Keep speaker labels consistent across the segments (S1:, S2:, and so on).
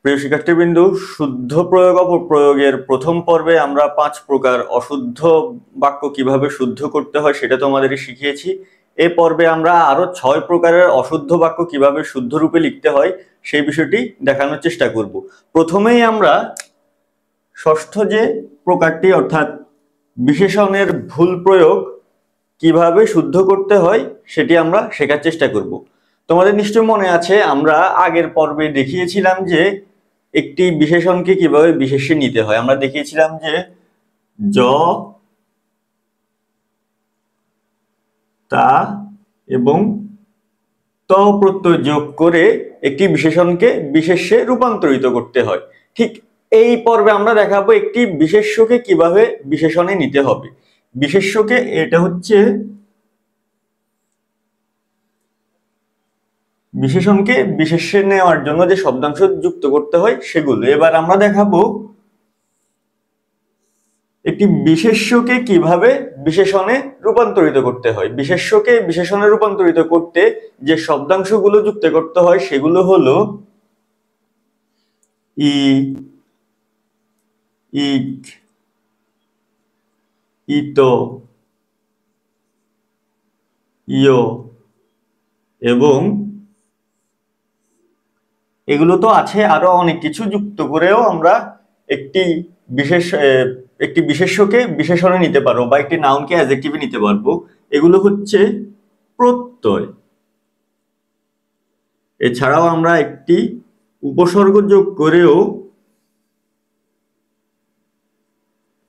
S1: প্রিয় শিক্ষার্থীবৃন্দ, শুদ্ধ প্রয়োগ অপপ্রয়োগের প্রথম পর্বে আমরা 5 প্রকার অশুদ্ধ বাক্য কিভাবে শুদ্ধ করতে হয় সেটা তোমাদের শিখিয়েছি। এই পর্বে আমরা আরো 6 প্রকারের অশুদ্ধ বাক্য কিভাবে শুদ্ধ রূপে লিখতে হয় সেই বিষয়টি দেখানোর চেষ্টা করব। প্রথমেই আমরা ষষ্ঠ যে প্রকারটি অর্থাৎ বিশেষণের ভুল প্রয়োগ কিভাবে শুদ্ধ করতে হয় সেটি আমরা শেখার চেষ্টা করব। তোমাদের নিশ্চয় মনে আছে, আমরা আগের পর্বে দেখিয়েছিলাম যে একটি বিশেষণকে কিভাবে বিশেষ্যে নিতে হয়। আমরা দেখিয়েছিলাম যে য, তা এবং ত প্রত্যয় যোগ করে একটি বিশেষণকে বিশেষ্যে রূপান্তরিত করতে হয়। ঠিক এই পর্বে আমরা দেখাবো একটি বিশেষ্যকে কিভাবে বিশেষণে নিতে হবে। বিশেষ্যকে এটা হচ্ছে বিশেষণকে বিশেষ্যে নেওয়ার জন্য যে শব্দাংশ যুক্ত করতে হয় সেগুলো। এবার আমরা দেখাবো একটি বিশেষ্যকে কিভাবে বিশেষণে রূপান্তরিত করতে হয়। বিশেষ্যকে বিশেষণে রূপান্তরিত করতে যে শব্দাংশগুলো যুক্ত করতে হয় সেগুলো হলো ই, ইক, ইত, ইয় এবং এগুলো তো আছে, আরো অনেক কিছু যুক্ত করেও আমরা একটি বিশেষ্যকে বিশেষণে নিতে পারবো বা একটি নাউনকে অ্যাডজেক্টিভে নিতে পারবো। এগুলো হচ্ছে প্রত্যয়। এছাড়াও আমরা একটি উপসর্গ যোগ করেও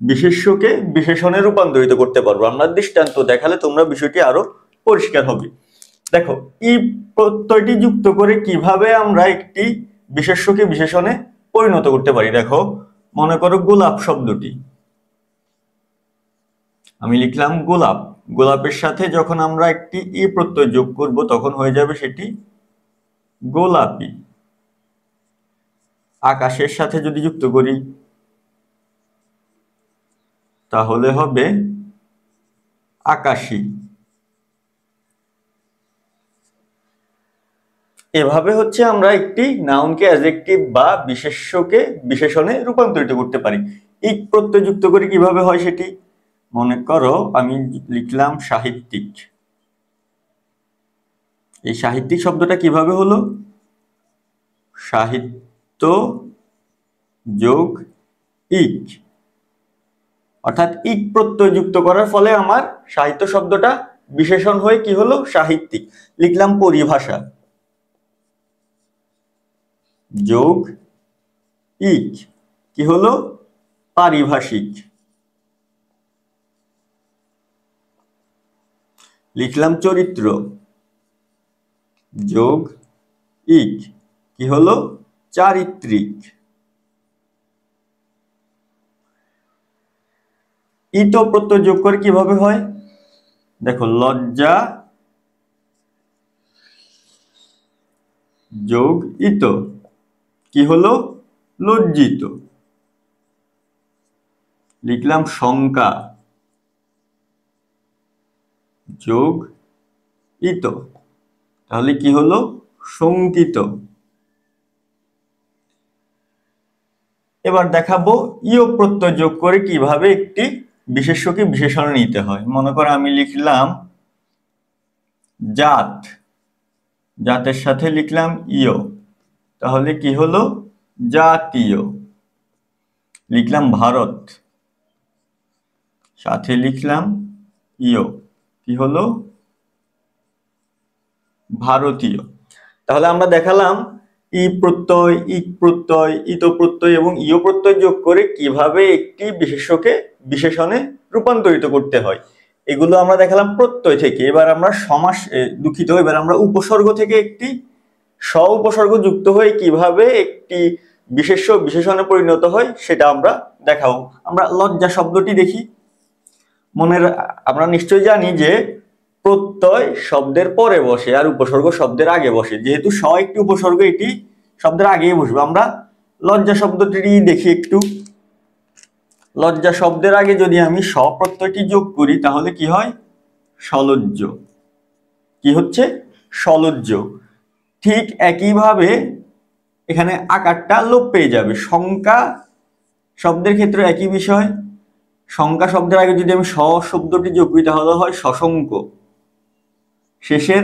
S1: বিশেষ্যকে বিশেষণে রূপান্তরিত করতে পারবো। আমরা দৃষ্টান্ত দেখালে তোমরা বিষয়টি আরো পরিষ্কার হবে। দেখো, ই প্রত্যয়টি যুক্ত করে কিভাবে আমরা একটি বিশেষ্যকে বিশেষণে পরিণত করতে পারি। দেখো, মনে করো গোলাপ শব্দটি, আমি লিখলাম গোলাপ। গোলাপের সাথে যখন আমরা একটি ই প্রত্যয় যোগ করব তখন হয়ে যাবে সেটি গোলাপি। আকাশের সাথে যদি যুক্ত করি তাহলে হবে আকাশী। এভাবে হচ্ছে আমরা একটি নাউনকে অ্যাডজেক্টিভ বা বিশেষ্যকে বিশেষণে রূপান্তরিত করতে পারি। ইক প্রত্যয় যুক্ত করে কিভাবে হয় সেটি মনে করো, আমি লিখলাম সাহিত্যিক। এই সাহিত্যিক শব্দটা কিভাবে হলো? সাহিত্য যোগ ইক, অর্থাৎ ইক প্রত্যয় যুক্ত করার ফলে আমার সাহিত্য শব্দটা বিশেষণ হয়ে কি হলো? সাহিত্যিক। লিখলাম পরিভাষা যোগ ইক, কি হলো? পারিভাষিক। লিখলাম চরিত্র যোগ ইক, কি হলো? চারিত্রিক। ইত প্রত্যয় যোগ করে কিভাবে হয়? দেখো, লজ্জা যোগ ইত, কি হলো? লজ্জিত। লিখলাম শঙ্কা যোগ ইত, তাহলে কি হলো? শঙ্কিত। এবার দেখাবো ইয় প্রত্যয় যোগ করে কিভাবে একটি বিশেষ্যকে বিশেষণে নিতে হয়। মনে করো আমি লিখলাম জাত, জাতের সাথে লিখলাম ইয়, তাহলে কি হলো? জাতীয়। লিখলাম ভারত, সাথে লিখলাম ইয়, কি হলো? ভারতীয়। তাহলে আমরা দেখালাম ই প্রত্যয়, ইক প্রত্যয়, ইত প্রত্যয় এবং ইয় প্রত্যয় যোগ করে কিভাবে একটি বিশেষ্যকে বিশেষণে রূপান্তরিত করতে হয়। এগুলো আমরা দেখালাম প্রত্যয় থেকে। এবার আমরা এবার আমরা উপসর্গ থেকে একটি স্ব উপসর্গ যুক্ত হয়ে কিভাবে একটি বিশেষ্য বিশেষণে পরিণত হয় সেটা আমরা দেখাবো। আমরা লজ্জা শব্দটি দেখি। আমরা নিশ্চয়ই জানি যে প্রত্যয় শব্দের পরে বসে আর উপসর্গ শব্দের আগে বসে। যেহেতু স্ব একটি উপসর্গ, এটি শব্দের আগেই বসবে। আমরা লজ্জা শব্দটি দেখি একটু। লজ্জা শব্দের আগে যদি আমি স্ব প্রত্যয়টি যোগ করি তাহলে কি হয়? সলজ্জ। কি হচ্ছে? সলজ্জ। ঠিক একইভাবে এখানে আকারটা লোপ পেয়ে যাবে। সংখ্যা শব্দের ক্ষেত্রে একই বিষয়। সংখ্যা শব্দের আগে যদি আমি স শব্দটি যোগ করি তাহলে হয় সসংখ্য, শেষের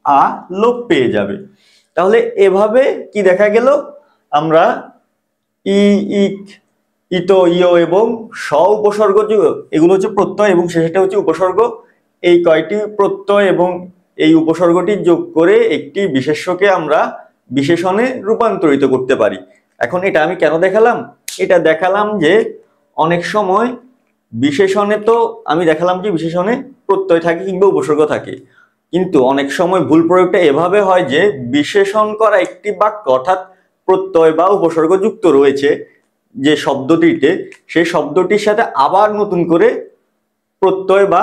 S1: আ লোপ পেয়ে যাবে। তাহলে এভাবে কি দেখা গেল, আমরা ই, ইক, ইত, ইয় এবং স উপসর্গ, এগুলো হচ্ছে প্রত্যয় এবং শেষেরটা হচ্ছে উপসর্গ। এই কয়টি প্রত্যয় এবং এই উপসর্গটি যোগ করে একটি বিশেষ্যকে আমরা বিশেষণে রূপান্তরিত করতে পারি। এখন এটা আমি কেন দেখালাম? এটা দেখালাম যে অনেক সময় বিশেষণে তো আমি দেখালাম যে বিশেষণে প্রত্যয় থাকে কিংবা উপসর্গ থাকে, কিন্তু অনেক সময় ভুল প্রয়োগটা এভাবে হয় যে বিশেষণ করা একটি বাক্য অর্থাৎ প্রত্যয় বা উপসর্গ যুক্ত রয়েছে যে শব্দটিতে, সেই শব্দটির সাথে আবার নতুন করে প্রত্যয় বা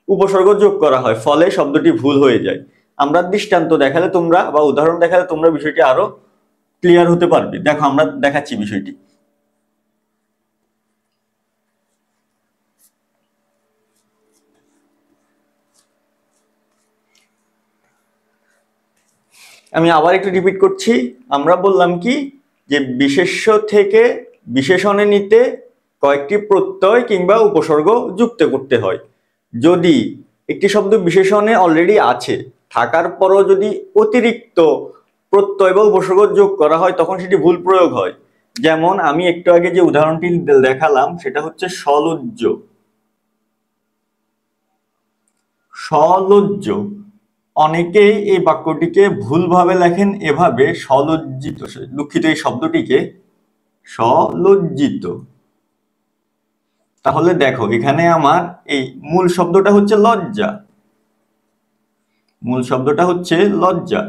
S1: উপসর্গ যোগ করা হয়, ফলে শব্দটি ভুল হয়ে যায়। আমরা দৃষ্টান্ত দেখালে তোমরা বা উদাহরণ দেখালে তোমরা বিষয়টি আরো ক্লিয়ার হতে পারবে। দেখো আমরা দেখাচ্ছি বিষয়টি। আমি আবার একটু রিপিট করছি। আমরা বললাম কি যে বিশেষ্য থেকে বিশেষণে নিতে কয়েকটি প্রত্যয় কিংবা উপসর্গ যুক্ত করতে হয়। যদি একটি শব্দ বিশেষণে অলরেডি আছে, থাকার পরও যদি অতিরিক্ত প্রত্যয় বা উপসর্গ যোগ করা হয় তখন সেটি ভুল প্রয়োগ হয়। যেমন আমি একটু আগে যে উদাহরণটি দেখালাম সেটা হচ্ছে সলজ্জ। সলজ্জ, অনেকেই এই বাক্যটিকে ভুলভাবে লেখেন এভাবে, সলজ্জিত, দুঃখিত, এই শব্দটিকে সলজ্জিত। তাহলে দেখো এখানে আমার এই মূল শব্দটা হচ্ছে লজ্জা, মূল শব্দটা হচ্ছে লজ্জা।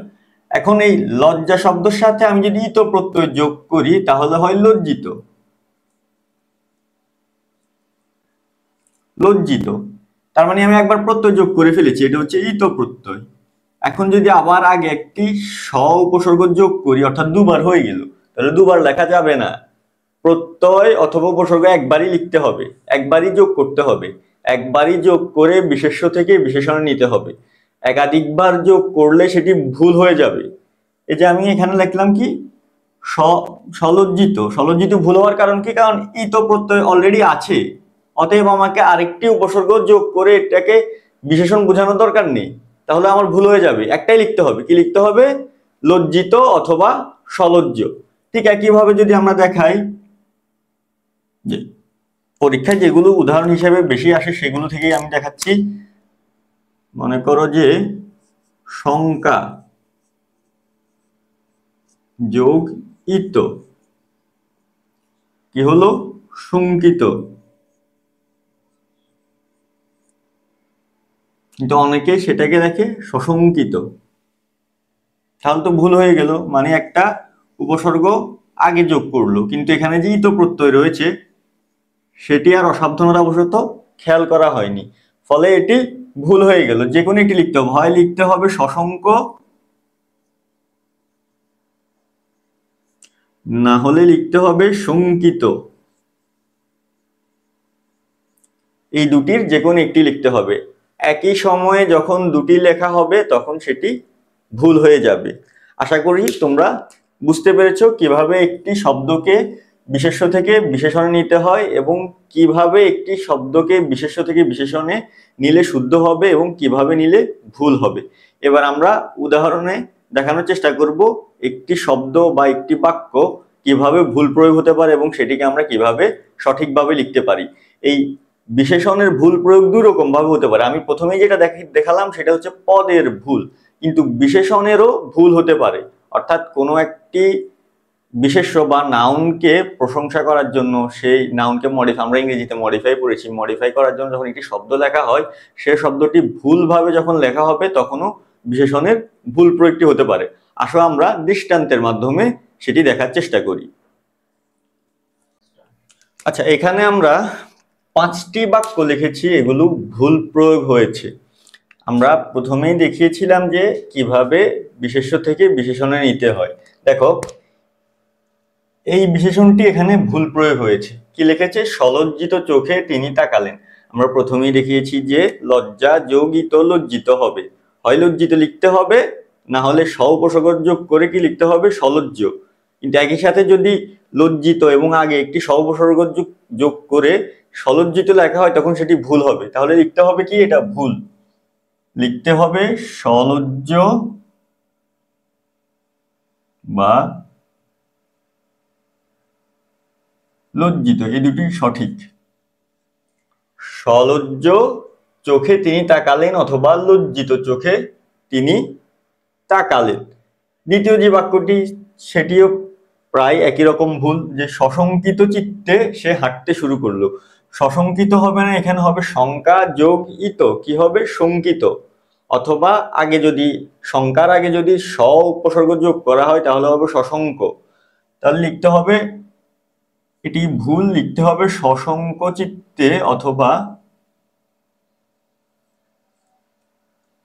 S1: এখন এই লজ্জা শব্দের সাথে আমি যদি ইত প্রত্যয় যোগ করি তাহলে হয় লজ্জিত। লজ্জিত, তার মানে আমি একবার প্রত্যয় যোগ করে ফেলেছি, এটা হচ্ছে ইত প্রত্যয়। এখন যদি আবার আগে একটি স উপসর্গ যোগ করি অর্থাৎ দুবার হয়ে গেল, তাহলে দুবার লেখা যাবে না। প্রত্যয় অথবা উপসর্গ একবারই লিখতে হবে, একবারই যোগ করতে হবে, একবারই যোগ করে বিশেষ্য থেকে বিশেষণে নিতে হবে। একাধিকবার যোগ করলে সেটি ভুল হয়ে যাবে। এই যে আমি এখানে লিখলাম কি সলজ্জিত, সলজ্জিত ভুল হওয়ার কারণ কি? কারণ ইত প্রত্যয় অলরেডি আছে, অতএব আমাকে আরেকটি উপসর্গ যোগ করে এটাকে বিশেষণ বোঝানোর দরকার নেই, তাহলে আমার ভুল হয়ে যাবে। একটাই লিখতে হবে, কি লিখতে হবে? লজ্জিত অথবা সলজ্জ। ঠিক একইভাবে যদি আমরা দেখাই যে পরীক্ষায় যেগুলো উদাহরণ হিসেবে বেশি আসে সেগুলো থেকেই আমি দেখাচ্ছি। মনে করো যে শঙ্কা যোগ ইত কি হলো? শঙ্কিত। কিন্তু অনেকে সেটাকে দেখে সশঙ্কিত, তাহলে তো ভুল হয়ে গেল। মানে একটা উপসর্গ আগে যোগ করলো, কিন্তু এখানে যে ইত প্রত্যয় রয়েছে সেটি আর অসাবধানতাবশত খেয়াল করা হয়নি, ফলে এটি ভুল হয়ে গেল। যে কোনো একটি লিখতে হবে, হয় লিখতে হবে সশঙ্ক, না হলে লিখতে হবে শঙ্কিত। এই দুটির যে কোনো একটি লিখতে হবে। একই সময়ে যখন দুটি লেখা হবে তখন সেটি ভুল হয়ে যাবে। আশা করি তোমরা বুঝতে পেরেছো কিভাবে একটি শব্দকে বিশেষ্য থেকে বিশেষণে নিতে হয় এবং কিভাবে একটি শব্দকে বিশেষ্য থেকে বিশেষণে নিলে শুদ্ধ হবে এবং কিভাবে নিলে ভুল হবে। এবার আমরা উদাহরণে দেখানোর চেষ্টা করব একটি শব্দ বা একটি বাক্য কিভাবে ভুল প্রয়োগ হতে পারে এবং সেটিকে আমরা কিভাবে সঠিকভাবে লিখতে পারি। এই বিশেষণের ভুল প্রয়োগ দুই রকম ভাবে হতে পারে। আমি প্রথমেই যেটা দেখালাম সেটা হচ্ছে পদের ভুল, কিন্তু বিশেষণেরও ভুল হতে পারে। অর্থাৎ কোনো একটি বিশেষ্য বা নাউনকে প্রশংসা করার জন্য সেই নাউনকে আমরা ইংরেজিতে মডিফাই পড়েছি, মডিফাই করার জন্য যখন একটি শব্দ লেখা হয় সে শব্দটি ভুলভাবে যখন লেখা হবে তখনও বিশেষণের ভুল প্রয়োগটি হতে পারে। আসো আমরা দৃষ্টান্তের মাধ্যমে সেটি দেখার চেষ্টা করি। আচ্ছা, এখানে আমরা 5টি বাক্য লিখেছি, এগুলো ভুল প্রয়োগ হয়েছে। আমরা প্রথমেই দেখিয়েছিলাম যে কিভাবে বিশেষ্য থেকে বিশেষণে নিতে হয়। দেখো এই বিশেষণটি এখানে ভুল প্রয়োগ হয়েছে। কি লিখেছে? সলজ্জিত চোখে তিনি তাকালেন। আমরা প্রথমেই দেখিয়েছি যে লজ্জা যোগ ইত লজ্জিত হবে, হয় লজ্জিত লিখতে হবে, না হলে স উপসর্গ যোগ করে কি লিখতে হবে? সলজ্জ। কিন্তু একই সাথে যদি লজ্জিত এবং আগে একটি সউপসর্গ যোগ করে সলজ্জিত লেখা হয় তখন সেটি ভুল হবে। তাহলে লিখতে হবে কি, এটা ভুল, লিখতে হবে সলজ্জ বা লজ্জিত, এই দুটি সঠিক। সলজ্জ চোখে তিনি তাকালেন অথবা লজ্জিত চোখে তিনি তাকালেন। দ্বিতীয় যে বাক্যটি সেটিও প্রায় একই রকম ভুল, যে সশঙ্কিত চিত্তে সে হাঁটতে শুরু করলো। সশঙ্কিত হবে না, এখানে হবে শঙ্কা যোগ ইত, কি হবে শঙ্কিত, অথবা আগে যদি শঙ্কার আগে যদি স উপসর্গ যোগ করা হয় তাহলে হবে সশঙ্ক। তাহলে লিখতে হবে, এটি ভুল, লিখতে হবে সশঙ্ক চিত্তে, অথবা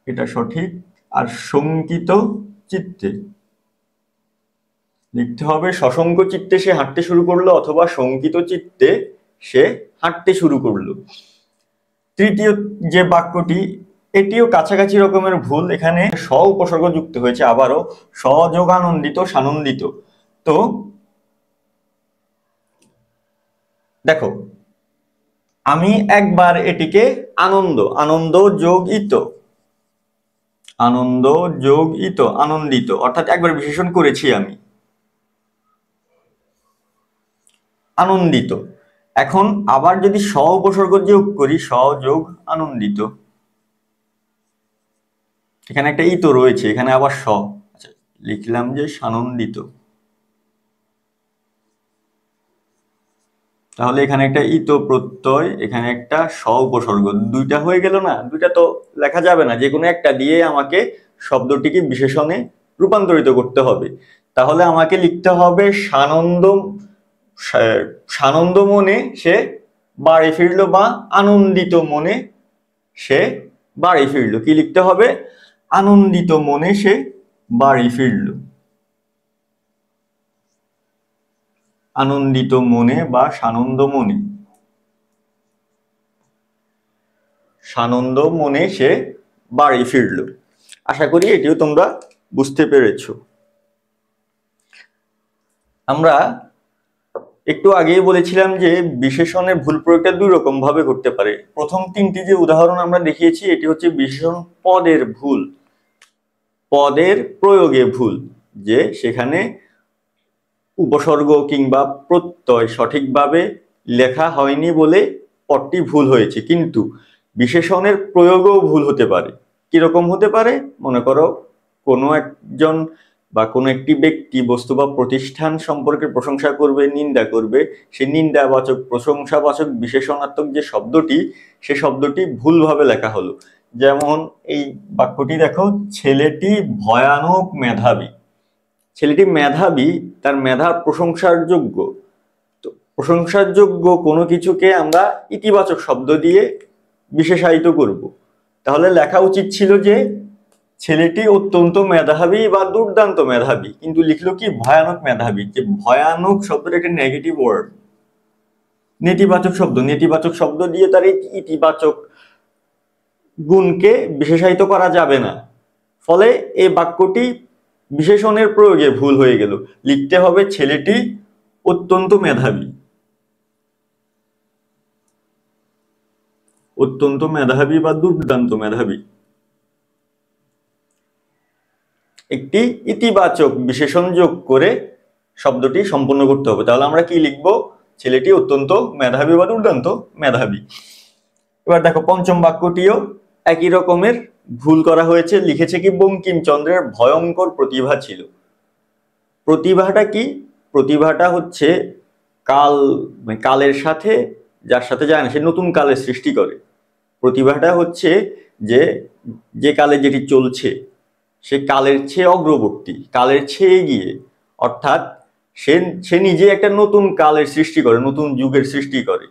S1: এটা সঠিক, আর শঙ্কিত চিত্তে লিখতে হবে সশঙ্ক চিত্তে সে হাঁটতে শুরু করলো অথবা শঙ্কিত চিত্তে সে হাঁটতে শুরু করলো। তৃতীয় যে বাক্যটি এটিও কাছাকাছি রকমের ভুল, এখানে স উপসর্গ যুক্ত হয়েছে আবারও, সযোগানন্দিত সানন্দিত। তো দেখো, আমি একবার এটিকে আনন্দ, আনন্দ যোগ ইত, আনন্দ যোগ ইত আনন্দিত, অর্থাৎ একবার বিশেষণ করেছি আমি আনন্দিত। এখন আবার যদি স উপসর্গ যোগ করি, স যোগ আনন্দিত, এখানে একটা ইত রয়েছে, এখানে আবার স, আচ্ছা লিখলাম যে সানন্দিত। তাহলে এখানে একটা ইত প্রত্যয়, এখানে একটা স উপসর্গ, দুইটা হয়ে গেল না? দুইটা তো লেখা যাবে না, যে কোনো একটা দিয়ে আমাকে শব্দটিকে বিশেষণে রূপান্তরিত করতে হবে। তাহলে আমাকে লিখতে হবে সানন্দ, সানন্দ মনে সে বাড়ি ফিরলো, বা আনন্দিত মনে সে বাড়ি ফিরলো। কি লিখতে হবে? আনন্দিত মনে সে বাড়ি ফিরলো, আনন্দিত মনে বা সানন্দ মনে, সানন্দ মনে সে বাড়ি ফিরলো। আশা করি এটিও তোমরা বুঝতে পেরেছ। আমরা একটু আগেই বলেছিলাম যে বিশেষণের ভুল প্রয়োগটা দুই রকম ভাবে করতে পারে। প্রথম তিনটি যে উদাহরণ আমরা দেখিয়েছি এটি হচ্ছে বিশেষণ পদের ভুল, পদের প্রয়োগে ভুল, যে সেখানে উপসর্গ কিংবা প্রত্যয় সঠিকভাবে লেখা হয়নি বলে পদটি ভুল হয়েছে। কিন্তু বিশেষণের প্রয়োগও ভুল হতে পারে। কিরকম হতে পারে? মনে করো কোনো একজন বা কোনো একটি ব্যক্তি বস্তু বা প্রতিষ্ঠান সম্পর্কে প্রশংসা করবে, নিন্দা করবে, সেই নিন্দাবাচক প্রশংসাবাচক বিশেষণাত্মক যে শব্দটি, সে শব্দটি ভুলভাবে লেখা হলো। যেমন এই বাক্যটি দেখো, ছেলেটি ভয়ানক মেধাবী। ছেলেটি মেধাবী, তার মেধার প্রশংসার যোগ্য। তো প্রশংসার যোগ্য কোনো কিছুকে আমরা ইতিবাচক শব্দ দিয়ে বিশেষায়িত করব। তাহলে লেখা উচিত ছিল যে ছেলেটি অত্যন্ত মেধাবী বা দুর্দান্ত মেধাবী, কিন্তু লিখলো কি ভয়ানক মেধাবী। যে ভয়ানক শব্দটা একটা নেগেটিভ ওয়ার্ড, নেতিবাচক শব্দ, নেতিবাচক শব্দ দিয়ে তার ইতিবাচক গুণকে বিশেষায়িত করা যাবে না। ফলে এই বাক্যটি বিশেষণের প্রয়োগে ভুল হয়ে গেল। লিখতে হবে ছেলেটি অত্যন্ত মেধাবী, অত্যন্ত মেধাবী বা দুর্দান্ত মেধাবী। একটি ইতিবাচক বিশেষণ যোগ করে শব্দটি সম্পূর্ণ করতে হবে। তাহলে আমরা কি লিখব? ছেলেটি অত্যন্ত মেধাবী বা দুর্দান্ত মেধাবী। এবার দেখো পঞ্চম বাক্যটিও একই রকমের ভুল করা হয়েছে। লিখেছে কি বঙ্কিমচন্দ্রের ভয়ঙ্কর প্রতিভা ছিল। প্রতিভাটা কি? প্রতিভাটা হচ্ছে কাল, কালের সাথে যার সাথে যায় না সে নতুন কালের সৃষ্টি করে। প্রতিভাটা হচ্ছে যে যে কালে যেটি চলছে সে কালের চেয়ে অগ্রবর্তী, কালের চেয়ে এগিয়ে, অর্থাৎ সে নিজে একটা নতুন কালের সৃষ্টি করে, নতুন যুগের সৃষ্টি করে।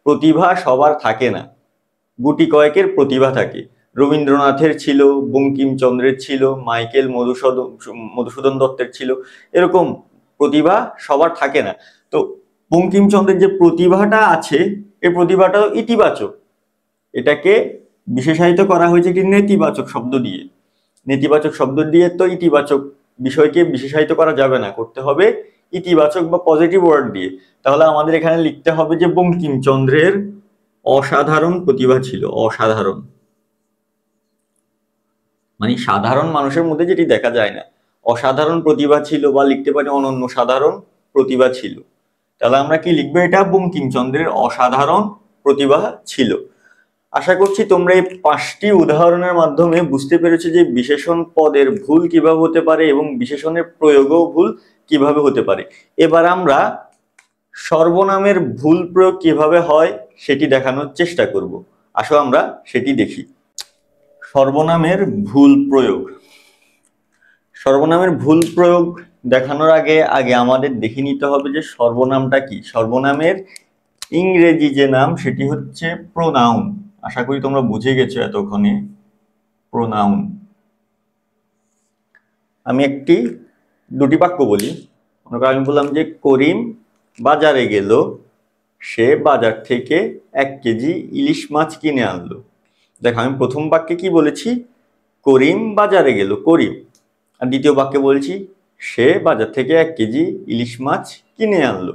S1: প্রতিভা সবার থাকে না, গুটি কয়েকের প্রতিভা থাকে। রবীন্দ্রনাথের ছিল, বঙ্কিমচন্দ্রের ছিল, মাইকেল মধুসূদন দত্তের ছিল, এরকম প্রতিভা সবার থাকে না। তো বঙ্কিমচন্দ্রের যে প্রতিভাটা আছে এই প্রতিভাটা ইতিবাচক, এটাকে বিশেষায়িত করা হয়েছে একটি নেতিবাচক শব্দ দিয়ে। নেতিবাচক শব্দ দিয়ে তো ইতিবাচক বিষয়কে বিশেষায়িত করা যাবে না, করতে হবে ইতিবাচক বা পজিটিভ ওয়ার্ড দিয়ে, তাহলে আমাদের এখানে লিখতে হবে যে বঙ্কিমচন্দ্রের অসাধারণ প্রতিভা ছিল। অসাধারণ মানে সাধারণ মানুষের মধ্যে যেটি দেখা যায় না, অসাধারণ প্রতিভা ছিল, বা লিখতে পারি অনন্য সাধারণ প্রতিভা ছিল। তাহলে আমরা কি লিখবো? এটা বঙ্কিমচন্দ্রের অসাধারণ প্রতিভা ছিল। আশা করছি তোমরা এই 5টি উদাহরণের মাধ্যমে বুঝতে পেরেছো যে বিশেষণ পদের ভুল কিভাবে হতে পারে এবং বিশেষণের প্রয়োগও ভুল কিভাবে হতে পারে। এবার আমরা সর্বনামের ভুল প্রয়োগ কিভাবে হয় সেটি দেখানোর চেষ্টা করব। আসো আমরা সেটি দেখি। সর্বনামের ভুল প্রয়োগ। সর্বনামের ভুল প্রয়োগ দেখানোর আগে আমাদের দেখে নিতে হবে যে সর্বনামটা কি। সর্বনামের ইংরেজি যে নাম সেটি হচ্ছে প্রোনাউন। আশা করি তোমরা বুঝে গেছো এতক্ষণে প্রোনাউন। আমি দুটি বাক্য বলি। আমি বললাম যে করিম বাজারে গেল, সে বাজার থেকে 1 কেজি ইলিশ মাছ কিনে আনলো। দেখো আমি প্রথম বাক্যে কি বলেছি? করিম বাজারে গেল, করিম। আর দ্বিতীয় বাক্যে বলছি সে বাজার থেকে 1 কেজি ইলিশ মাছ কিনে আনলো।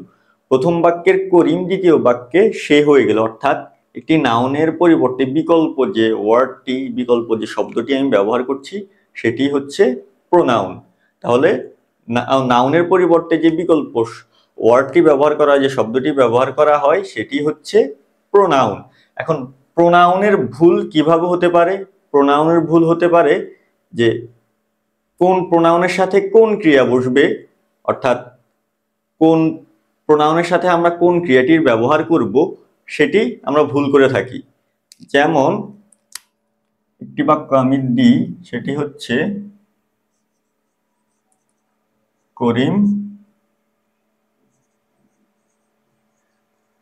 S1: প্রথম বাক্যের করিম, দ্বিতীয় বাক্যে সে হয়ে গেল, অর্থাৎ একটি নাউনের পরিবর্তে বিকল্প যে ওয়ার্ডটি, বিকল্প যে শব্দটি আমি ব্যবহার করছি সেটি হচ্ছে প্রোনাউন। তাহলে নাউনের পরিবর্তে যে বিকল্প ওয়ার্ডটি ব্যবহার করা হয়, যে শব্দটি ব্যবহার করা হয় সেটি হচ্ছে প্রোনাউন। এখন প্রোনাউনের ভুল কিভাবে হতে পারে? প্রোনাউনের ভুল হতে পারে যে কোন প্রোনাউনের সাথে কোন ক্রিয়া বসবে, অর্থাৎ কোন প্রোনাউনের সাথে আমরা কোন ক্রিয়াটির ব্যবহার করব সেটি আমরা ভুল করে থাকি। যেমন একটি বাক্য আমি দিই, সেটি হচ্ছে করিম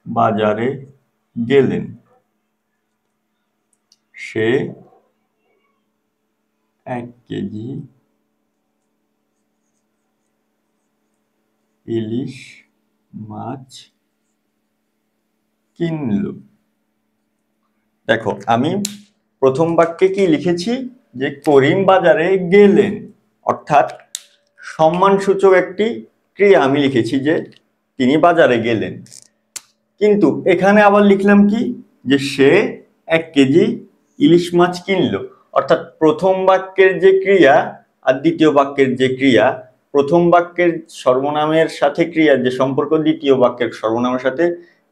S1: বাজারে গেলেন, সে 1 কেজি ইলিশ মাছ কিনল। দেখো আমি প্রথম বাক্যে কি লিখেছি? যে করিম বাজারে গেলেন, অর্থাৎ সম্মানসূচক একটি ক্রিয়া আমি লিখেছি যে তিনি বাজারে গেলেন। কিন্তু এখানে আবার লিখলাম কি? যে সে 1 কেজি ইলিশ মাছ কিনলো। অর্থাৎ প্রথম বাক্যের যে ক্রিয়া আর দ্বিতীয় বাক্যের যে ক্রিয়া, প্রথম বাক্যের সর্বনামের সাথে ক্রিয়ার যে সম্পর্ক, দ্বিতীয় বাক্যের সর্বনামের সাথে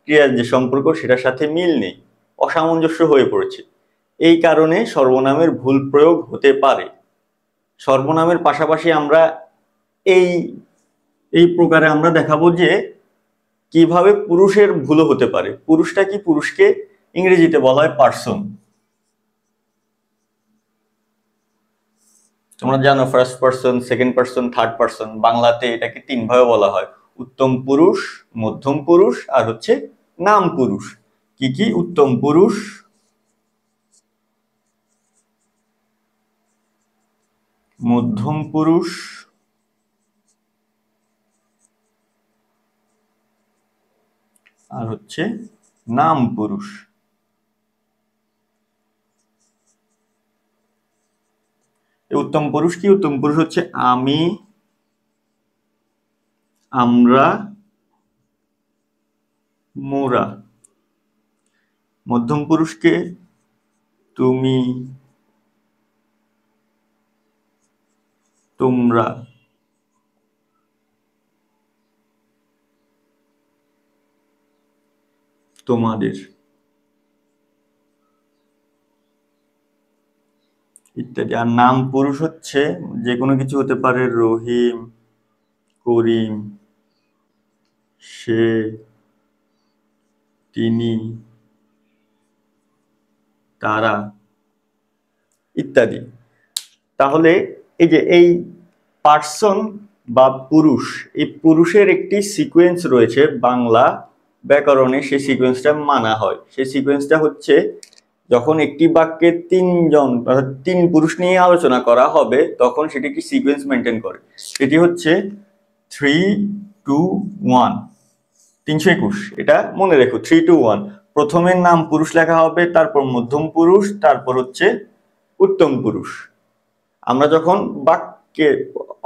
S1: ক্রিয়ার যে সম্পর্ক সেটার সাথে মিল নেই, অসামঞ্জস্য হয়ে পড়েছে। এই কারণে সর্বনামের ভুল প্রয়োগ হতে পারে। সর্বনামের পাশাপাশি আমরা এই প্রকারে আমরা দেখাবো যে কিভাবে পুরুষের ভুলও হতে পারে। পুরুষটা কি? পুরুষকে ইংরেজিতে বলা হয় পারসন। তোমরা জানো first person, second person, third person. বাংলাতে এটাকে 3 ভাবে বলা হয়: উত্তম পুরুষ, মধ্যম পুরুষ আর হচ্ছে নাম পুরুষ। কি কি? উত্তম পুরুষ, মধ্যম পুরুষ আর হচ্ছে নাম পুরুষ। উত্তম পুরুষ কি? উত্তম পুরুষ হচ্ছে আমি, আমরা, মোরা। মধ্যম পুরুষকে তুমি, তোমরা। তোমাদের ইত্যাদি। আর নাম পুরুষ হচ্ছে যে কোনো কিছু হতে পারে: রহিম, করিম, সে, তিনি, তারা ইত্যাদি। তাহলে এই পার্সন বা পুরুষ, এই পুরুষের একটি সিকোয়েন্স রয়েছে বাংলা ব্যাকরণে। সেই সিকোয়েন্সটা মানা হয়। সেই সিকোয়েন্সটা হচ্ছে যখন একটি বাক্যে 3 পুরুষ নিয়ে আলোচনা করা হবে তখন সেটি একটি সিকোয়েন্স মেনটেন করে। সেটি হচ্ছে 3, 2, 1, 321। এটা মনে রেখো, 3, 2, 1। প্রথমে নাম পুরুষ লেখা হবে, তারপর মধ্যম পুরুষ, তারপর হচ্ছে উত্তম পুরুষ। আমরা যখন বাক্যে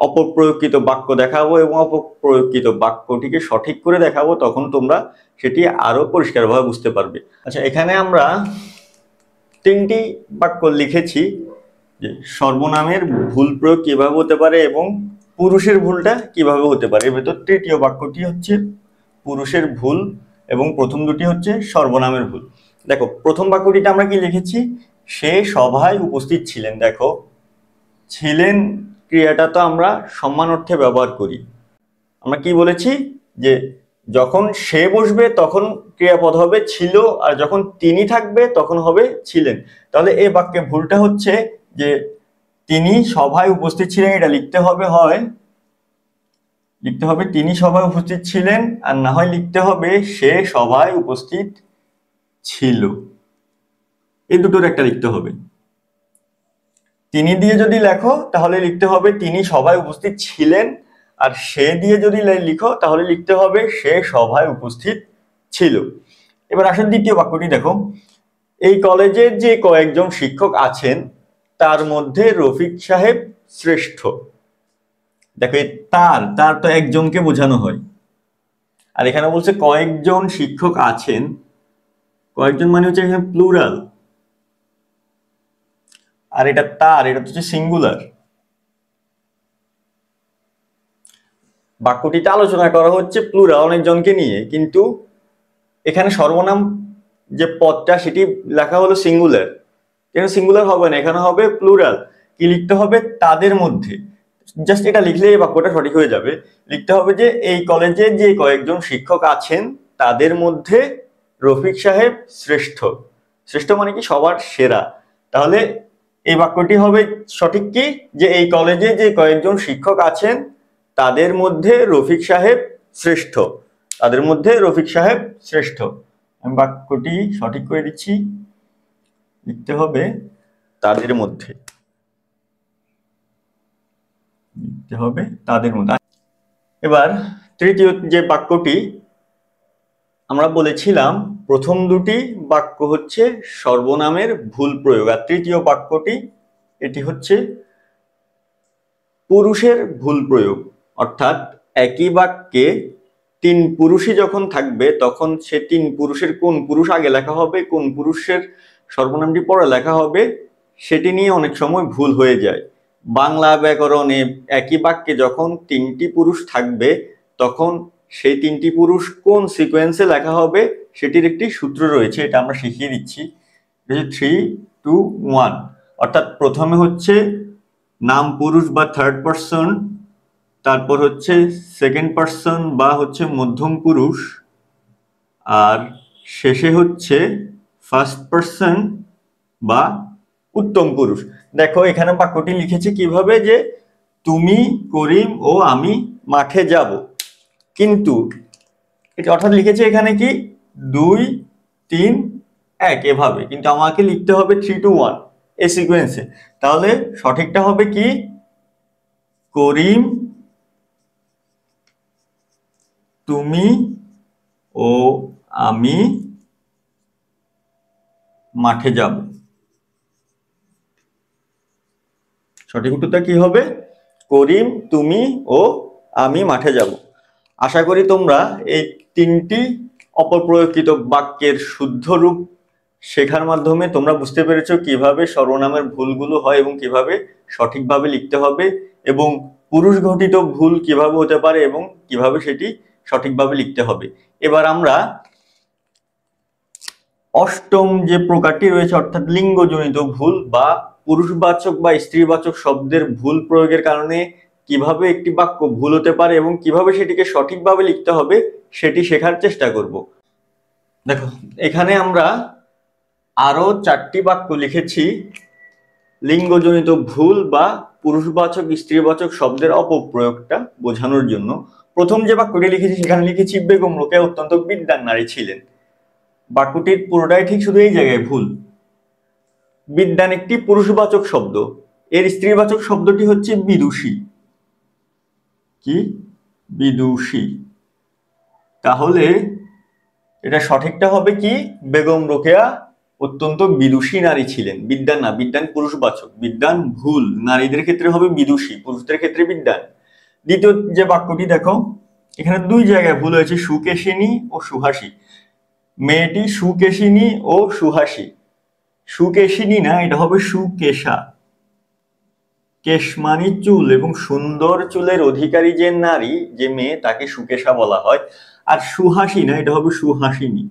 S1: অপপ্রয়োগকৃত বাক্য দেখাবো এবং অপপ্রয়োগকৃত বাক্যটিকে সঠিক করে দেখাবো, তখন তোমরা সেটি আরো পরিষ্কারভাবে বুঝতে পারবে। আচ্ছা, এখানে আমরা 3টি বাক্য লিখেছি যে সর্বনামের ভুল প্রয়োগ কিভাবে হতে পারে এবং পুরুষের ভুলটা কিভাবে হতে পারে। এর ভেতর তৃতীয় বাক্যটি হচ্ছে পুরুষের ভুল এবং প্রথম দুটি হচ্ছে সর্বনামের ভুল। দেখো, প্রথম বাক্যটিতে আমরা কি লিখেছি? সে সভায় উপস্থিত ছিলেন। দেখো, ছিলেন ক্রিয়াটা তো আমরা সম্মান অর্থে ব্যবহার করি। আমরা কি বলেছি যে যখন সে বসবে তখন ক্রিয়াপদ হবে ছিল, আর যখন তিনি থাকবে তখন হবে ছিলেন। তাহলে এই বাক্যে ভুলটা হচ্ছে যে তিনি সভায় উপস্থিত ছিলেন, এটা লিখতে হবে তিনি সভায় উপস্থিত ছিলেন, আর না হয় লিখতে হবে সে সভায় উপস্থিত ছিল। এই দুটোর একটা লিখতে হবে। তিনি দিয়ে যদি লেখো তাহলে লিখতে হবে তিনি সভায় উপস্থিত ছিলেন, আর সে দিয়ে যদি লিখো তাহলে লিখতে হবে সে সভায় উপস্থিত ছিল। এবার আসলে দ্বিতীয় বাক্যটি দেখো, এই কলেজের যে কয়েকজন শিক্ষক আছেন তার মধ্যে রফিক সাহেব শ্রেষ্ঠ। দেখো, তার তো একজনকে বোঝানো হয়, আর এখানে বলছে কয়েকজন শিক্ষক আছেন। কয়েকজন মানে হচ্ছে এখানে প্লুরাল, আর এটা হচ্ছে সিঙ্গুলার। বাক্যটিতে আলোচনা করা হচ্ছে প্লুরাল, অনেকজনকে নিয়ে, কিন্তু এখানে সর্বনাম যে পদটা সেটি লেখা হলো সিঙ্গুলার। এখানে সিঙ্গুলার হবে না, এখানে হবে প্লুরাল। কি লিখতে হবে? তাদের মধ্যে। জাস্ট এটা লিখলে এই বাক্যটা সঠিক হয়ে যাবে। লিখতে হবে যে এই কলেজে যে কয়েকজন শিক্ষক আছেন তাদের মধ্যে রফিক সাহেব শ্রেষ্ঠ। শ্রেষ্ঠ মানে কি? সবার সেরা। তাহলে এই বাক্যটি হবে সঠিক কি? যে এই কলেজে যে কয়েকজন শিক্ষক আছেন তাদের মধ্যে রফিক সাহেব শ্রেষ্ঠ। তাদের মধ্যে রফিক সাহেব শ্রেষ্ঠ। আমি বাক্যটি সঠিক করে দিচ্ছি। লিখতে হবে তাদের মধ্যে, লিখতে হবে তাদের মধ্যে। এবার তৃতীয় যে বাক্যটি আমরা বলেছিলাম, প্রথম দুটি বাক্য হচ্ছে সর্বনামের ভুল প্রয়োগ, আর তৃতীয় বাক্যটি এটি হচ্ছে পুরুষের ভুল প্রয়োগ। অর্থাৎ একই বাক্যে 3 পুরুষই যখন থাকবে তখন সে 3 পুরুষের কোন পুরুষ আগে লেখা হবে, কোন পুরুষের সর্বনামটি পরে লেখা হবে, সেটি নিয়ে অনেক সময় ভুল হয়ে যায়। বাংলা ব্যাকরণে একই বাক্যে যখন 3টি পুরুষ থাকবে তখন সেই 3টি পুরুষ কোন সিকোয়েন্সে লেখা হবে সেটির একটি সূত্র রয়েছে, এটা আমরা শিখিয়ে দিচ্ছি। 3, 2, 1। অর্থাৎ প্রথমে হচ্ছে নাম পুরুষ বা থার্ড পারসন, তারপর হচ্ছে সেকেন্ড পারসন বা হচ্ছে মধ্যম পুরুষ, আর শেষে হচ্ছে ফার্স্ট পারসন বা উত্তম পুরুষ। দেখো, এখানে বাক্যটি লিখেছে কিভাবে, যে তুমি, করিম ও আমি মাঠে যাব। কিন্তু এটা অর্থাৎ লিখেছে এখানে কি 2, 3, 1 এভাবে, কিন্তু আমাকে লিখতে হবে 3, 2, 1 এই সিকোয়েন্সে। তাহলে সঠিকটা হবে কি? করিম, তুমি ও আমি মাঠে যাব। সঠিক উত্তরটা কি হবে? করিম, তুমি ও আমি মাঠে যাব। আশা করি তোমরা এই 3টি অপপ্রয়োগকৃত বাক্যের শুদ্ধ রূপ শেখার মাধ্যমে তোমরা বুঝতে পেরেছো কিভাবে সর্বনামের ভুলগুলো হয় এবং কিভাবে সঠিকভাবে লিখতে হবে, এবং পুরুষ ঘটিত ভুল কিভাবে হতে পারে এবং কিভাবে সেটি সঠিকভাবে লিখতে হবে। এবার আমরা অষ্টম যে প্রকারটি রয়েছে, অর্থাৎ লিঙ্গজনিত ভুল বা পুরুষবাচক বা স্ত্রীবাচক শব্দের ভুল প্রয়োগের কারণে কিভাবে একটি বাক্য ভুল হতে পারে এবং কিভাবে সেটিকে সঠিকভাবে লিখতে হবে সেটি শেখার চেষ্টা করব। দেখো, এখানে আমরা আরো 4টি বাক্য লিখেছি লিঙ্গজনিত ভুল বা পুরুষবাচক স্ত্রীবাচক শব্দের অপপ্রয়োগটা বোঝানোর জন্য। প্রথম যে বাক্যটি লিখেছি সেখানে লিখেছি বেগম রোকেয়া অত্যন্ত বিদ্বান নারী ছিলেন। বাক্যটির পুরোটাই ঠিক, শুধু এই জায়গায় ভুল। বিদ্বান একটি পুরুষবাচক শব্দ, এর স্ত্রীবাচক শব্দটি হচ্ছে বিদুষী। কি? বিদুষী। তাহলে এটা সঠিকটা হবে কি? বেগম রোকেয়া অত্যন্ত বিদুষী নারী ছিলেন। বিদ্যান না, বিদ্যান পুরুষবাচক, বিদ্যান ভুল, নারীদের ক্ষেত্রে হবে বিদুষী, পুরুষদের ক্ষেত্রে বিদ্যান। দ্বিতীয় যে বাক্যটি দেখো, এখানে দুই জায়গায় ভুল হয়েছে, সুকেশিনী ও সুহাসী। মেয়েটি সুকেশিনী ও সুহাসী, সুকেশিনী না, এটা হবে সুকেশা। কেশ মানে চুল, এবং সুন্দর চুলের অধিকারী যে নারী, যে মেয়ে, তাকে সুকেশা বলা হয়। আর সুহাসী না, এটা হবে সুহাসিনী,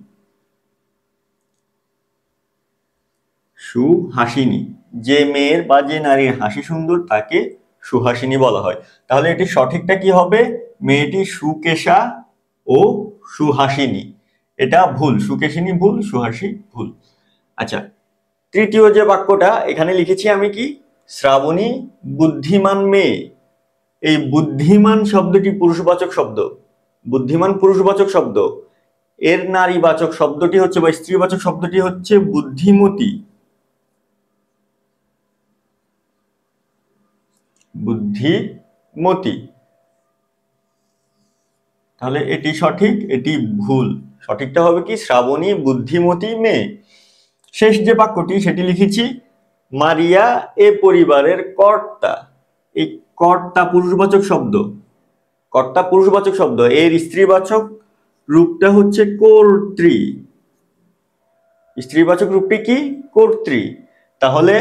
S1: সুহাসিনী। যে মেয়ের বা যে নারীর হাসি সুন্দর তাকে সুহাসিনী বলা হয়। তাহলে এটি সঠিকটা কি হবে? মেয়েটি সুকেশা ও সুহাসিনী। এটা ভুল, সুকেশিনী ভুল, সুহাসী ভুল। আচ্ছা, তৃতীয় যে বাক্যটা এখানে লিখেছি আমি কি, শ্রাবণী বুদ্ধিমান মেয়ে। এই বুদ্ধিমান শব্দটি পুরুষবাচক শব্দ, বুদ্ধিমান পুরুষবাচক শব্দ। এর নারীবাচক শব্দটি হচ্ছে বা স্ত্রীবাচক শব্দটি হচ্ছে বুদ্ধিমতী, বুদ্ধিমতী। তাহলে এটি সঠিক, এটি ভুল। সঠিকটা হবে কি, শ্রাবণী বুদ্ধিমতী মেয়ে। শেষ যে বাক্যটি সেটি লিখেছি, মারিয়া এ পরিবারের কর্তা। এই কর্তা পুরুষবাচক শব্দ, কর্তা পুরুষবাচক শব্দ, এর স্ত্রীবাচক রূপটা হচ্ছে কর্ত্রী। স্ত্রীবাচক রূপটি কি, কর্ত্রী। তাহলে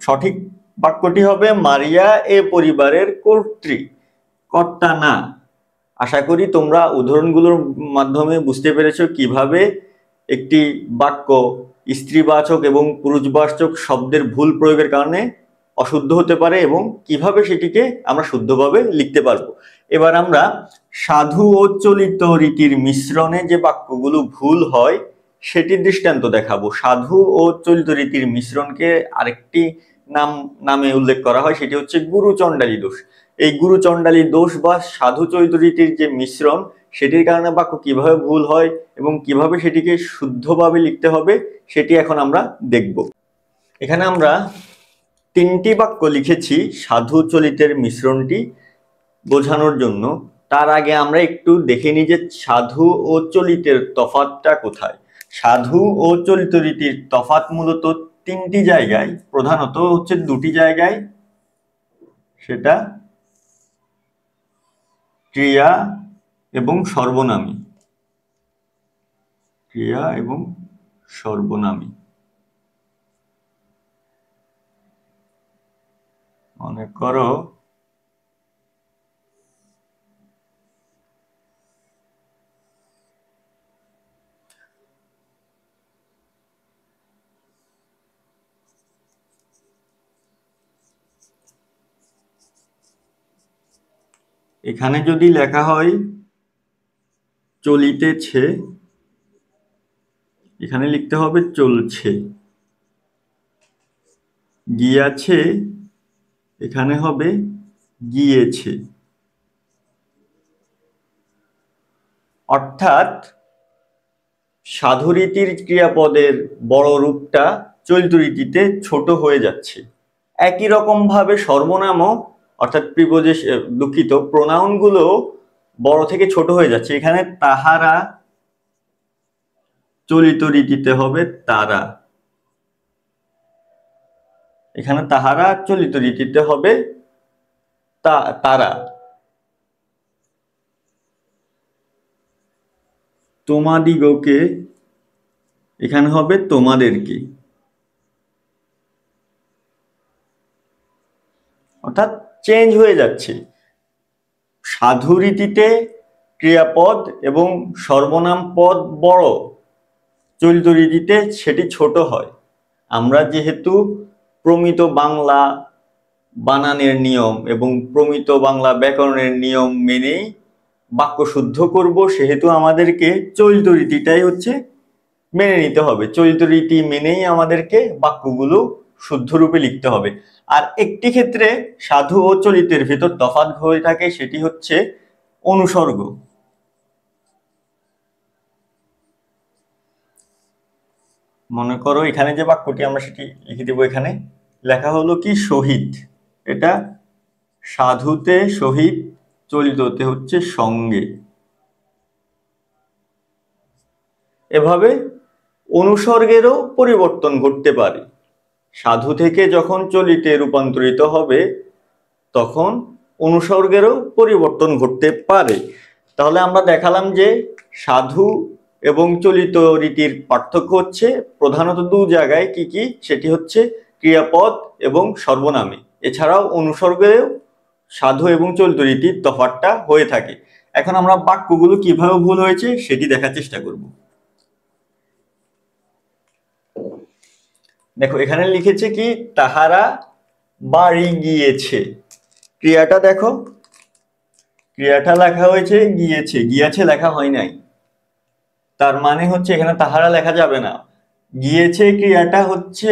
S1: সঠিক বাক্যটি হবে মারিয়া এ পরিবারের কর্ত্রী, কর্তা না। আশা করি তোমরা উদাহরণগুলোর মাধ্যমে বুঝতে পেরেছো কিভাবে একটি বাক্য স্ত্রীবাচক এবং পুরুষবাচক শব্দের ভুল প্রয়োগের কারণে অশুদ্ধ হতে পারে এবং কিভাবে সেটিকে আমরা শুদ্ধভাবে লিখতে পারবো। এবার আমরা সাধু ও চলিত রীতির মিশ্রণে যে বাক্যগুলো ভুল হয় সেটির দৃষ্টান্ত দেখাবো। সাধু ও চলিত রীতির মিশ্রণকে আরেকটি নামে উল্লেখ করা হয়, সেটি হচ্ছে গুরুচণ্ডালী দোষ। এই গুরুচণ্ডালী দোষ বা সাধু চলিত রীতির যে মিশ্রণ, সেটির কারণে বাক্য কিভাবে ভুল হয় এবং কিভাবে সেটিকে শুদ্ধভাবে লিখতে হবে সেটি এখন আমরা দেখব। এখানে আমরা তিনটি বাক্য লিখেছি সাধু চলিতের মিশ্রণটি বোঝানোর জন্য। তার আগে আমরা একটু দেখে নিই যে সাধু ও চলিতের তফাৎটা কোথায়। সাধু ও চলিত রীতির তফাৎ মূলত তিনটি জায়গায়, প্রধানত হচ্ছে দুটি জায়গায়, সেটা ক্রিয়া এবং সর্বনামী। ক্রিয়া এবং সর্বনামী। মনে করো এখানে যদি লেখা হয় চলিতেছে, এখানে লিখতে হবে চলছে। গিয়াছে, এখানে হবে গিয়েছে। অর্থাৎ সাধুরীতির ক্রিয়াপদের বড় রূপটা চলিত রীতিতে ছোট হয়ে যাচ্ছে। একই রকম ভাবে সর্বনামও, অর্থাৎ প্রিপোজিশন, দুঃখিত, প্রোনাউন গুলো বড় থেকে ছোট হয়ে যাচ্ছে। এখানে তাহারা চলিত রীতিতে হবে তারা, এখানে তাহারা চলিত রীতিতে হবে তারা। তোমাদিগকে, এখানে হবে তোমাদেরকে। অর্থাৎ চেঞ্জ হয়ে যাচ্ছে। সাধু রীতিতে ক্রিয়াপদ এবং সর্বনাম পদ বড়, চলিত রীতিতে সেটি ছোট হয়। আমরা যেহেতু প্রমিত বাংলা বানানের নিয়ম এবং প্রমিত বাংলা ব্যাকরণের নিয়ম মেনেই বাক্য শুদ্ধ করব, সেহেতু আমাদেরকে চলিত রীতিটাই হচ্ছে মেনে নিতে হবে। চলিত রীতি মেনেই আমাদেরকে বাক্যগুলো শুদ্ধ রূপে লিখতে হবে। আর একটি ক্ষেত্রে সাধু ও চলিতের ভিতর তফাৎ হয়ে থাকে, সেটি হচ্ছে অনুসর্গ। মনে করো এখানে যে বাক্যটি আমরা সেটি লিখে দেব। এখানে লেখা হলো কি শহীদ, এটা সাধুতে শহীদ, চলিততে হচ্ছে সঙ্গে। এভাবে অনুসর্গেরও পরিবর্তন ঘটতে পারে। সাধু থেকে যখন চলিতে রূপান্তরিত হবে তখন অনুসর্গেরও পরিবর্তন ঘটতে পারে। তাহলে আমরা দেখালাম যে সাধু এবং চলিত রীতির পার্থক্য হচ্ছে প্রধানত দু জায়গায়। কি কি? সেটি হচ্ছে ক্রিয়াপদ এবং সর্বনামে। এছাড়াও অনুসর্গেও সাধু এবং চলিত রীতির তফাৎটা হয়ে থাকে। এখন আমরা বাক্যগুলো কিভাবে ভুল হয়েছে সেটি দেখার চেষ্টা করব। দেখো এখানে লিখেছে কি, তাহারা বাড়ি গিয়েছে। ক্রিয়াটা দেখো, ক্রিয়াটা লেখা হয়েছে গিয়েছে, গিয়েছে লেখা হয় নাই। তার মানে হচ্ছে এখানে তাহারা লেখা যাবে না। গিয়েছে ক্রিয়াটা হচ্ছে